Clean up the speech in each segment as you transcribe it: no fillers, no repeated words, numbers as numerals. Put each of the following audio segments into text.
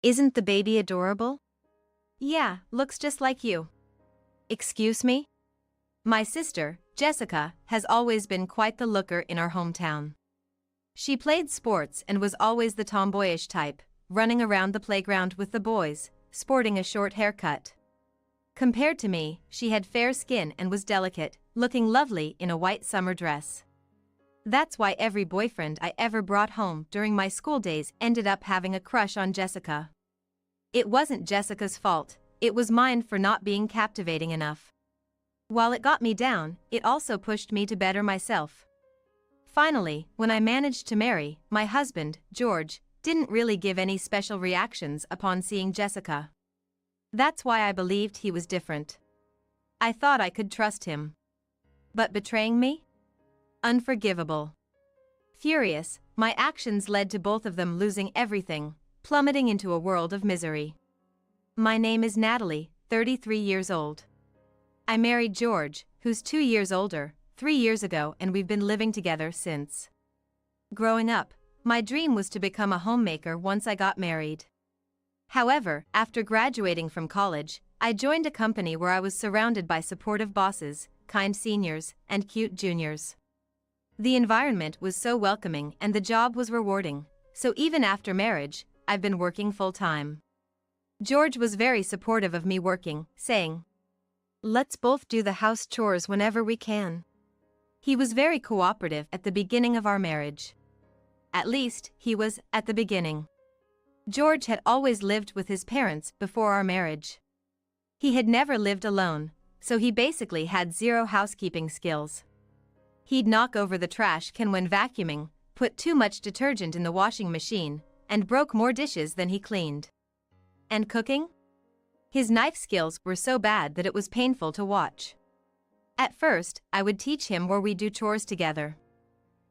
Isn't the baby adorable? Yeah, looks just like you. Excuse me? My sister, Jessica, has always been quite the looker in our hometown. She played sports and was always the tomboyish type, running around the playground with the boys, sporting a short haircut. Compared to me, she had fair skin and was delicate, looking lovely in a white summer dress. That's why every boyfriend I ever brought home during my school days ended up having a crush on Jessica. It wasn't Jessica's fault, it was mine for not being captivating enough. While it got me down, it also pushed me to better myself. Finally, when I managed to marry, my husband, George, didn't really give any special reactions upon seeing Jessica. That's why I believed he was different. I thought I could trust him. But betraying me? Unforgivable. Furious, my actions led to both of them losing everything, plummeting into a world of misery. My name is Natalie, 33 years old. I married George, who's 2 years older, 3 years ago, and we've been living together since. Growing up, my dream was to become a homemaker once I got married. However, after graduating from college, I joined a company where I was surrounded by supportive bosses, kind seniors, and cute juniors. The environment was so welcoming and the job was rewarding, so even after marriage, I've been working full-time. George was very supportive of me working, saying, "Let's both do the house chores whenever we can." He was very cooperative at the beginning of our marriage. At least, he was, at the beginning. George had always lived with his parents before our marriage. He had never lived alone, so he basically had zero housekeeping skills. He'd knock over the trash can when vacuuming, put too much detergent in the washing machine, and broke more dishes than he cleaned. And cooking? His knife skills were so bad that it was painful to watch. At first, I would teach him where we do chores together.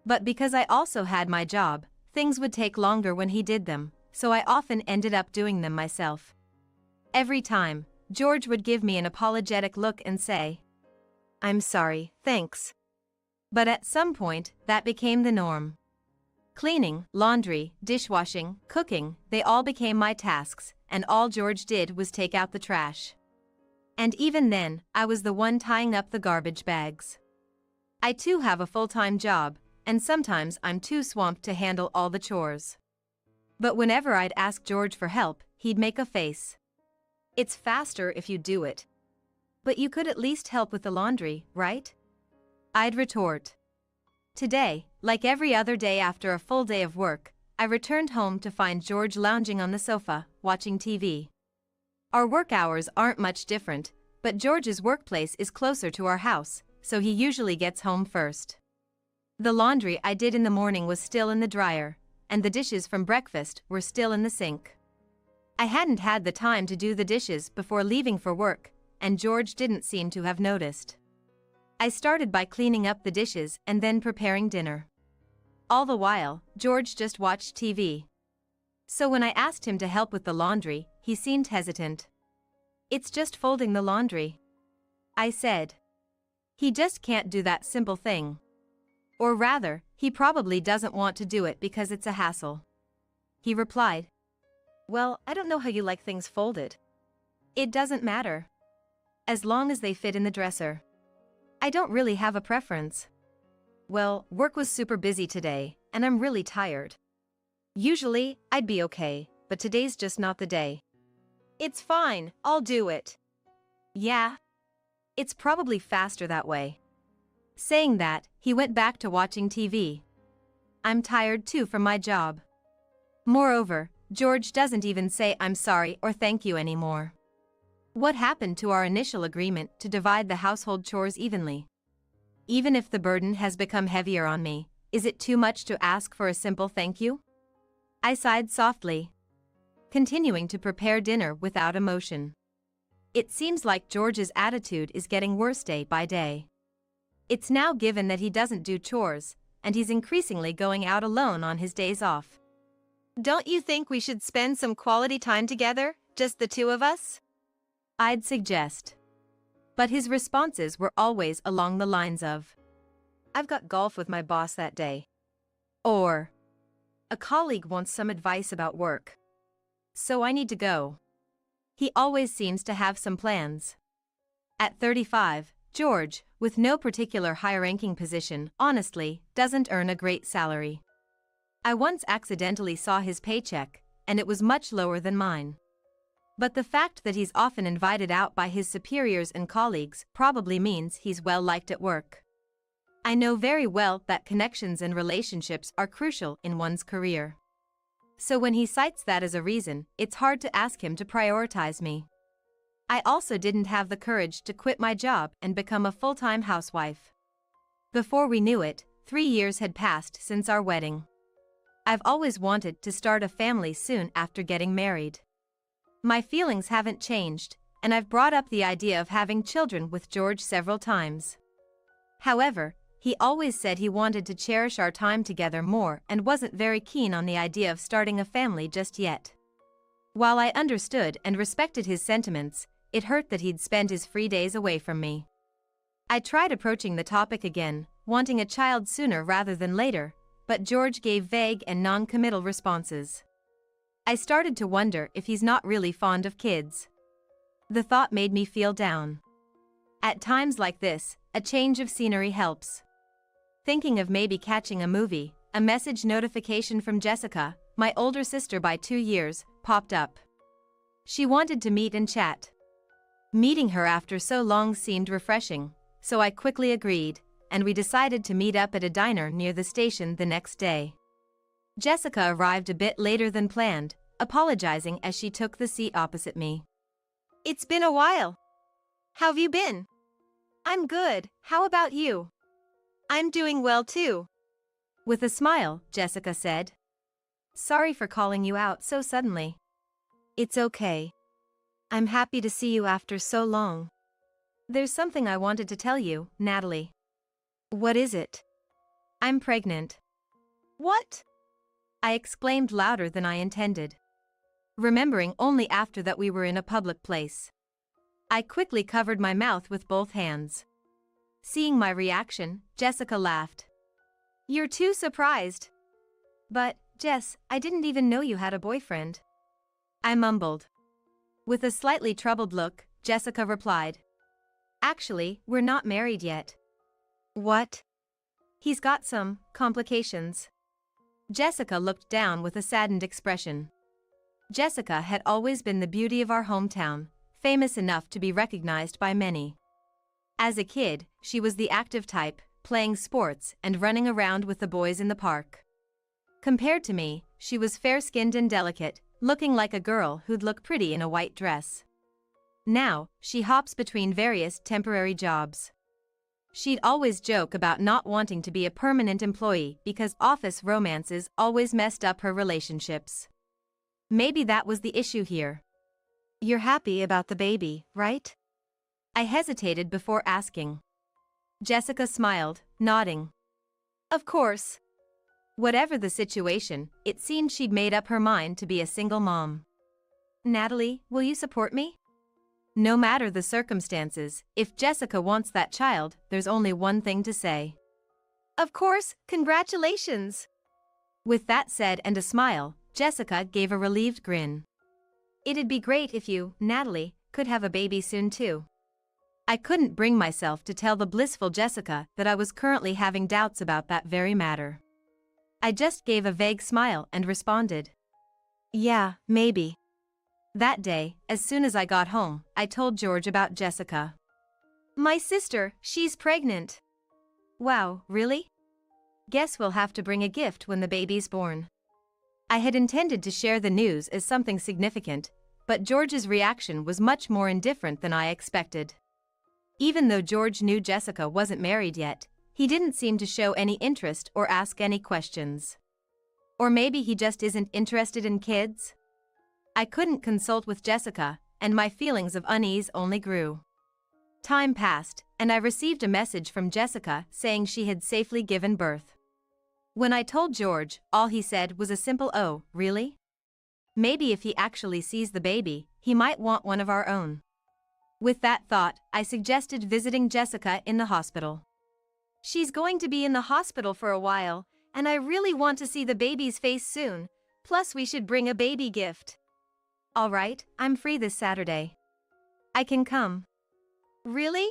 But because I also had my job, things would take longer when he did them, so I often ended up doing them myself. Every time, George would give me an apologetic look and say, "I'm sorry, thanks." But at some point, that became the norm. Cleaning, laundry, dishwashing, cooking, they all became my tasks, and all George did was take out the trash. And even then, I was the one tying up the garbage bags. I too have a full-time job, and sometimes I'm too swamped to handle all the chores. But whenever I'd ask George for help, he'd make a face. "It's faster if you do it. But you could at least help with the laundry, right?" I'd retort. Today, like every other day after a full day of work, I returned home to find George lounging on the sofa, watching TV. Our work hours aren't much different, but George's workplace is closer to our house, so he usually gets home first. The laundry I did in the morning was still in the dryer, and the dishes from breakfast were still in the sink. I hadn't had the time to do the dishes before leaving for work, and George didn't seem to have noticed. I started by cleaning up the dishes and then preparing dinner. All the while, George just watched TV. So when I asked him to help with the laundry, he seemed hesitant. "It's just folding the laundry," I said. "He just can't do that simple thing. Or rather, he probably doesn't want to do it because it's a hassle." He replied, "Well, I don't know how you like things folded. It doesn't matter. As long as they fit in the dresser. I don't really have a preference. Well, work was super busy today, and I'm really tired. Usually, I'd be okay, but today's just not the day." "It's fine, I'll do it." "Yeah. It's probably faster that way." Saying that, he went back to watching TV. I'm tired too from my job. Moreover, George doesn't even say "I'm sorry" or "thank you" anymore. What happened to our initial agreement to divide the household chores evenly? Even if the burden has become heavier on me, is it too much to ask for a simple thank you? I sighed softly, continuing to prepare dinner without emotion. It seems like George's attitude is getting worse day by day. It's now given that he doesn't do chores, and he's increasingly going out alone on his days off. "Don't you think we should spend some quality time together, just the two of us?" I'd suggest. But his responses were always along the lines of, "I've got golf with my boss that day." Or, "A colleague wants some advice about work." So I need to go. He always seems to have some plans. At 35, George, with no particular high-ranking position, honestly, doesn't earn a great salary. I once accidentally saw his paycheck, and it was much lower than mine. But the fact that he's often invited out by his superiors and colleagues probably means he's well liked at work. I know very well that connections and relationships are crucial in one's career. So when he cites that as a reason, it's hard to ask him to prioritize me. I also didn't have the courage to quit my job and become a full-time housewife. Before we knew it, 3 years had passed since our wedding. I've always wanted to start a family soon after getting married. My feelings haven't changed, and I've brought up the idea of having children with George several times. However, he always said he wanted to cherish our time together more and wasn't very keen on the idea of starting a family just yet. While I understood and respected his sentiments, it hurt that he'd spend his free days away from me. I tried approaching the topic again, wanting a child sooner rather than later, but George gave vague and non-committal responses. I started to wonder if he's not really fond of kids. The thought made me feel down. At times like this, a change of scenery helps. Thinking of maybe catching a movie, a message notification from Jessica, my older sister by 2 years, popped up. She wanted to meet and chat. Meeting her after so long seemed refreshing, so I quickly agreed, and we decided to meet up at a diner near the station the next day. Jessica arrived a bit later than planned, apologizing as she took the seat opposite me. "It's been a while. How've you been?" "I'm good, how about you?" "I'm doing well too." With a smile, Jessica said. "Sorry for calling you out so suddenly." "It's okay. I'm happy to see you after so long." "There's something I wanted to tell you, Natalie." "What is it?" "I'm pregnant." "What?" I exclaimed louder than I intended, remembering only after that we were in a public place. I quickly covered my mouth with both hands. Seeing my reaction, Jessica laughed. "You're too surprised." "But, Jess, I didn't even know you had a boyfriend." I mumbled. With a slightly troubled look, Jessica replied. "Actually, we're not married yet." "What?" "He's got some complications." Jessica looked down with a saddened expression. Jessica had always been the beauty of our hometown, famous enough to be recognized by many. As a kid, she was the active type, playing sports and running around with the boys in the park. Compared to me, she was fair-skinned and delicate, looking like a girl who'd look pretty in a white dress. Now, she hops between various temporary jobs. She'd always joke about not wanting to be a permanent employee because office romances always messed up her relationships. Maybe that was the issue here. "You're happy about the baby, right?" I hesitated before asking. Jessica smiled, nodding. "Of course." Whatever the situation, it seemed she'd made up her mind to be a single mom. "Natalie, will you support me?" No matter the circumstances, if Jessica wants that child, there's only one thing to say. "Of course, congratulations." With that said and a smile, Jessica gave a relieved grin. "It'd be great if you, Natalie, could have a baby soon too." I couldn't bring myself to tell the blissful Jessica that I was currently having doubts about that very matter. I just gave a vague smile and responded. "Yeah, maybe." That day, as soon as I got home, I told George about Jessica. "My sister, she's pregnant." "Wow, really? Guess we'll have to bring a gift when the baby's born." I had intended to share the news as something significant, but George's reaction was much more indifferent than I expected. Even though George knew Jessica wasn't married yet, he didn't seem to show any interest or ask any questions. Or maybe he just isn't interested in kids? I couldn't consult with Jessica, and my feelings of unease only grew. Time passed, and I received a message from Jessica saying she had safely given birth. When I told George, all he said was a simple "Oh, really?" Maybe if he actually sees the baby, he might want one of our own. With that thought, I suggested visiting Jessica in the hospital. "She's going to be in the hospital for a while, and I really want to see the baby's face soon, plus we should bring a baby gift." All right, I'm free this Saturday. I can come. Really?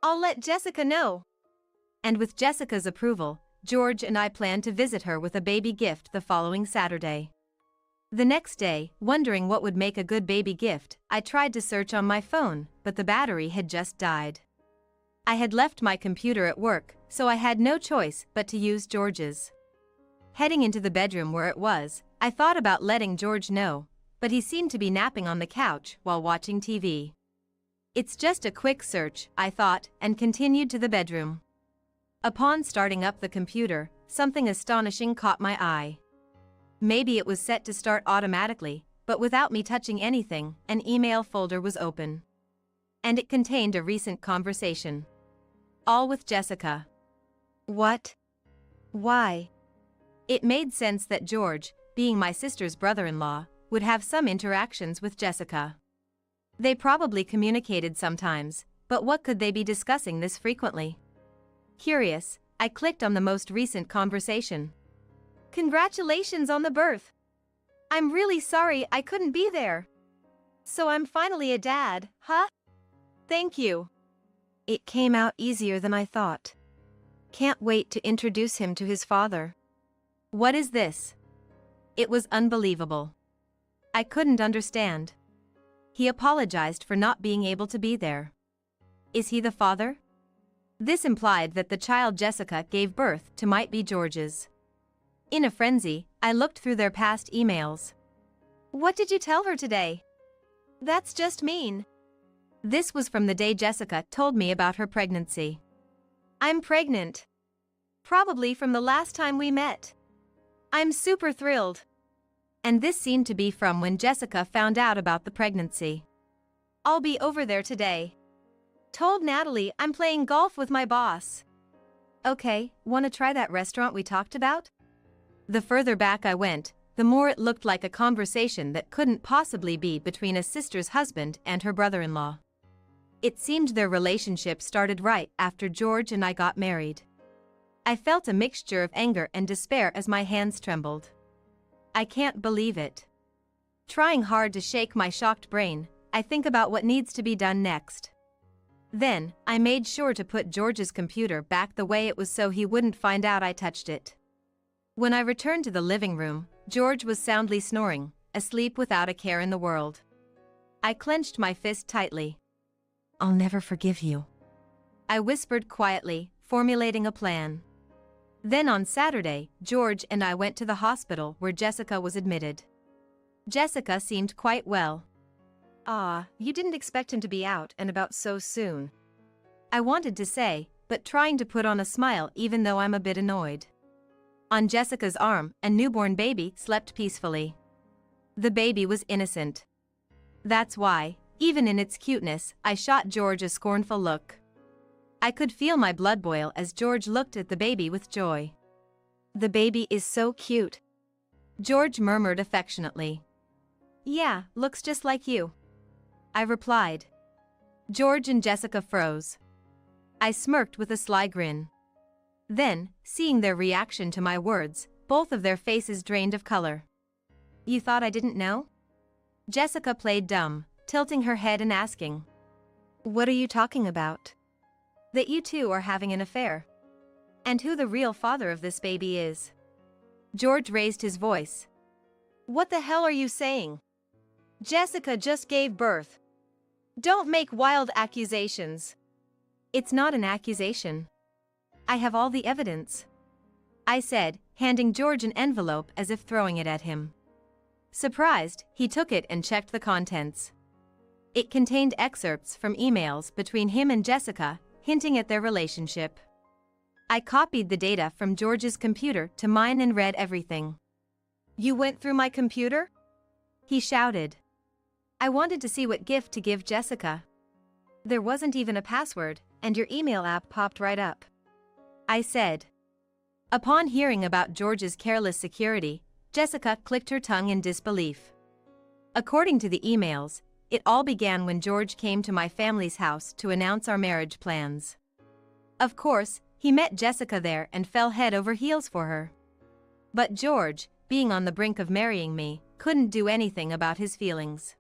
I'll let Jessica know. And with Jessica's approval, George and I planned to visit her with a baby gift the following Saturday. The next day, wondering what would make a good baby gift, I tried to search on my phone, but the battery had just died. I had left my computer at work, so I had no choice but to use George's. Heading into the bedroom where it was, I thought about letting George know, but he seemed to be napping on the couch while watching TV. It's just a quick search, I thought, and continued to the bedroom. Upon starting up the computer, something astonishing caught my eye. Maybe it was set to start automatically, but without me touching anything, an email folder was open. And it contained a recent conversation. All with Jessica. What? Why? It made sense that George, being my sister's brother-in-law, would have some interactions with Jessica. They probably communicated sometimes, but what could they be discussing this frequently? Curious, I clicked on the most recent conversation. Congratulations on the birth. I'm really sorry I couldn't be there. So I'm finally a dad, huh? Thank you. It came out easier than I thought. Can't wait to introduce him to his father. What is this? It was unbelievable. I couldn't understand. He apologized for not being able to be there. Is he the father? This implied that the child Jessica gave birth to might be George's. In a frenzy, I looked through their past emails. What did you tell her today? That's just mean. This was from the day Jessica told me about her pregnancy. I'm pregnant. Probably from the last time we met. I'm super thrilled. And this seemed to be from when Jessica found out about the pregnancy. I'll be over there today. Told Natalie I'm playing golf with my boss. Okay, wanna try that restaurant we talked about? The further back I went, the more it looked like a conversation that couldn't possibly be between a sister's husband and her brother-in-law. It seemed their relationship started right after George and I got married. I felt a mixture of anger and despair as my hands trembled. I can't believe it. Trying hard to shake my shocked brain, I think about what needs to be done next. Then, I made sure to put George's computer back the way it was so he wouldn't find out I touched it. When I returned to the living room, George was soundly snoring, asleep without a care in the world. I clenched my fist tightly. I'll never forgive you. I whispered quietly, formulating a plan. Then on Saturday, George and I went to the hospital where Jessica was admitted. Jessica seemed quite well. You didn't expect him to be out and about so soon. I wanted to say, but trying to put on a smile even though I'm a bit annoyed. On Jessica's arm, a newborn baby slept peacefully. The baby was innocent. That's why, even in its cuteness, I shot George a scornful look. I could feel my blood boil as George looked at the baby with joy. The baby is so cute. George murmured affectionately. Yeah, looks just like you. I replied. George and Jessica froze. I smirked with a sly grin. Then, seeing their reaction to my words, both of their faces drained of color. You thought I didn't know? Jessica played dumb, tilting her head and asking. What are you talking about? That you two are having an affair. And who the real father of this baby is. George raised his voice. What the hell are you saying? Jessica just gave birth. Don't make wild accusations. It's not an accusation. I have all the evidence. I said, handing George an envelope as if throwing it at him. Surprised, he took it and checked the contents. It contained excerpts from emails between him and Jessica, hinting at their relationship. I copied the data from George's computer to mine and read everything. You went through my computer? He shouted. I wanted to see what gift to give Jessica. There wasn't even a password, and your email app popped right up. I said. Upon hearing about George's careless security, Jessica clicked her tongue in disbelief. According to the emails, it all began when George came to my family's house to announce our marriage plans. Of course, he met Jessica there and fell head over heels for her. But George, being on the brink of marrying me, couldn't do anything about his feelings.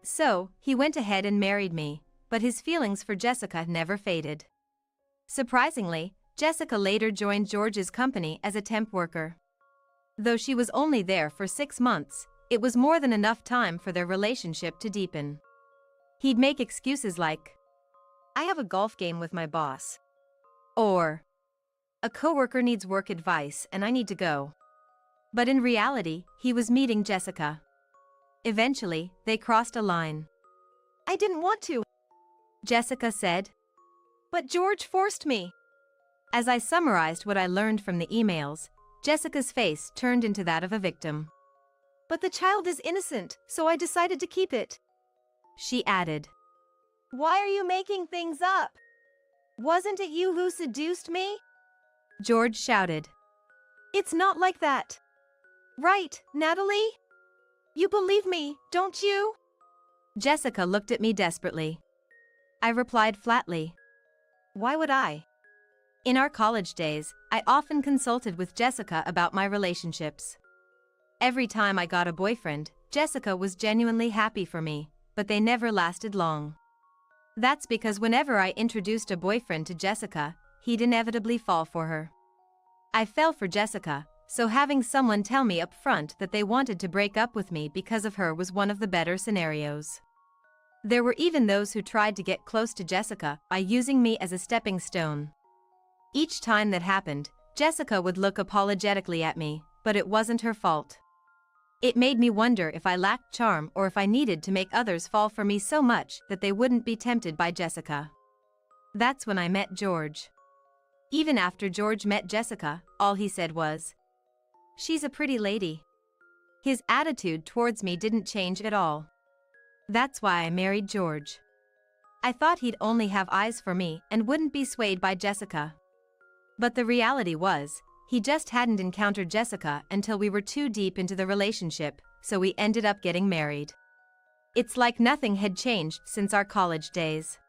So, he went ahead and married me, but his feelings for Jessica never faded. Surprisingly, Jessica later joined George's company as a temp worker. Though she was only there for 6 months, it was more than enough time for their relationship to deepen. He'd make excuses like, "I have a golf game with my boss," or "A coworker needs work advice and I need to go." But in reality, he was meeting Jessica. Eventually, they crossed a line. "I didn't want to," Jessica said, "but George forced me." As I summarized what I learned from the emails, Jessica's face turned into that of a victim. "But the child is innocent, so I decided to keep it," she added. "Why are you making things up? Wasn't it you who seduced me?" George shouted. "It's not like that. Right, Natalie? You believe me, don't you?" Jessica looked at me desperately. I replied flatly, "Why would I?" In our college days, I often consulted with Jessica about my relationships. Every time I got a boyfriend, Jessica was genuinely happy for me, but they never lasted long. That's because whenever I introduced a boyfriend to Jessica, he'd inevitably fall for her. I fell for Jessica, so having someone tell me up front that they wanted to break up with me because of her was one of the better scenarios. There were even those who tried to get close to Jessica by using me as a stepping stone. Each time that happened, Jessica would look apologetically at me, but it wasn't her fault. It made me wonder if I lacked charm or if I needed to make others fall for me so much that they wouldn't be tempted by Jessica. That's when I met George. Even after George met Jessica, all he said was, "She's a pretty lady." His attitude towards me didn't change at all. That's why I married George. I thought he'd only have eyes for me and wouldn't be swayed by Jessica. But the reality was, he just hadn't encountered Jessica until we were too deep into the relationship, so we ended up getting married. It's like nothing had changed since our college days.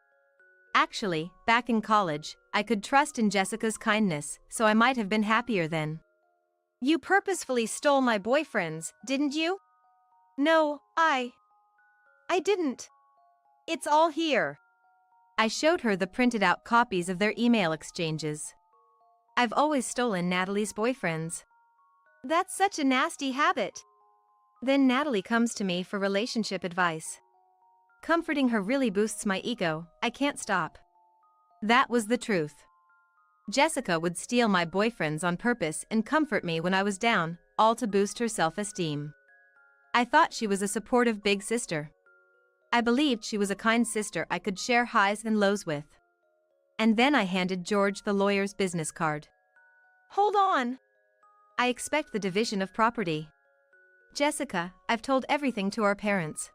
Actually, back in college, I could trust in Jessica's kindness, so I might have been happier then. "You purposefully stole my boyfriends, didn't you?" "No, I didn't. It's all here." I showed her the printed out copies of their email exchanges. "I've always stolen Natalie's boyfriends." "That's such a nasty habit." Then Natalie comes to me for relationship advice. Comforting her really boosts my ego, I can't stop. That was the truth. Jessica would steal my boyfriends on purpose and comfort me when I was down, all to boost her self-esteem. I thought she was a supportive big sister. I believed she was a kind sister I could share highs and lows with. And then I handed George the lawyer's business card. "Hold on. I expect the division of property." "Jessica, I've told everything to our parents.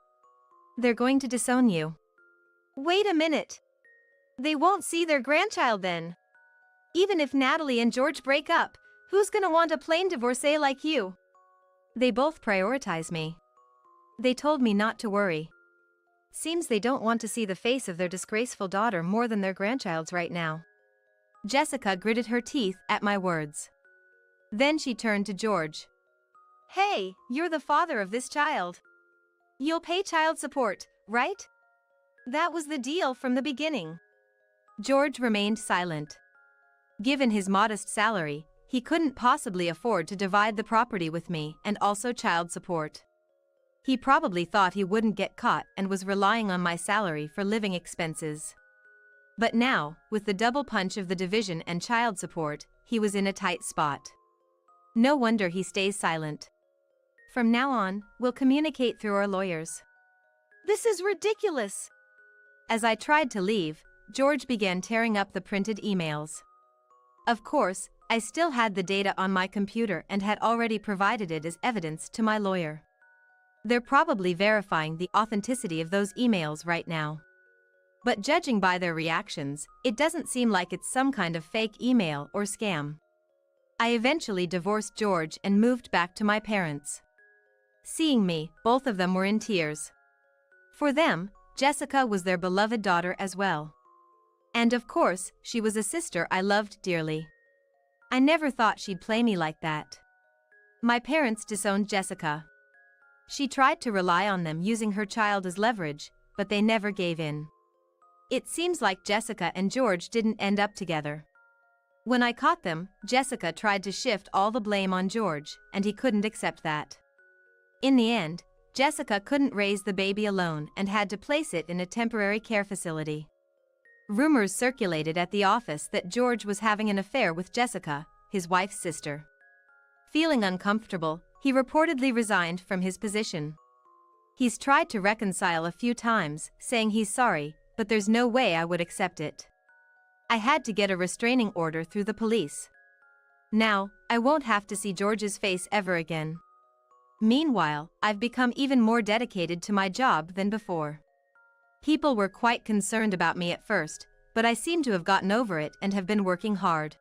They're going to disown you." "Wait a minute. They won't see their grandchild then. Even if Natalie and George break up, who's gonna want a plain divorcee like you?" "They both prioritize me. They told me not to worry. Seems they don't want to see the face of their disgraceful daughter more than their grandchild's right now." Jessica gritted her teeth at my words. Then she turned to George. "Hey, you're the father of this child. You'll pay child support, right? That was the deal from the beginning." George remained silent. Given his modest salary, he couldn't possibly afford to divide the property with me and also child support. He probably thought he wouldn't get caught and was relying on my salary for living expenses. But now, with the double punch of the division and child support, he was in a tight spot. No wonder he stays silent. "From now on, we'll communicate through our lawyers." "This is ridiculous." As I tried to leave, George began tearing up the printed emails. Of course, I still had the data on my computer and had already provided it as evidence to my lawyer. They're probably verifying the authenticity of those emails right now. But judging by their reactions, it doesn't seem like it's some kind of fake email or scam. I eventually divorced George and moved back to my parents. Seeing me, both of them were in tears. For them, Jessica was their beloved daughter as well. And of course, she was a sister I loved dearly. I never thought she'd play me like that. My parents disowned Jessica. She tried to rely on them using her child as leverage, but they never gave in. It seems like Jessica and George didn't end up together. When I caught them, Jessica tried to shift all the blame on George, and he couldn't accept that. In the end, Jessica couldn't raise the baby alone and had to place it in a temporary care facility. Rumors circulated at the office that George was having an affair with Jessica, his wife's sister. Feeling uncomfortable, he reportedly resigned from his position. He's tried to reconcile a few times, saying he's sorry, but there's no way I would accept it. I had to get a restraining order through the police. Now, I won't have to see George's face ever again. Meanwhile, I've become even more dedicated to my job than before. People were quite concerned about me at first, but I seem to have gotten over it and have been working hard.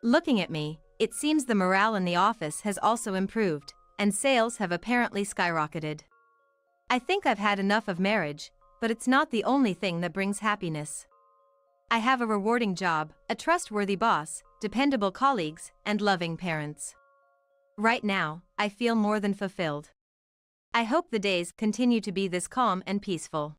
Looking at me, it seems the morale in the office has also improved, and sales have apparently skyrocketed. I think I've had enough of marriage, but it's not the only thing that brings happiness. I have a rewarding job, a trustworthy boss, dependable colleagues, and loving parents. Right now, I feel more than fulfilled. I hope the days continue to be this calm and peaceful.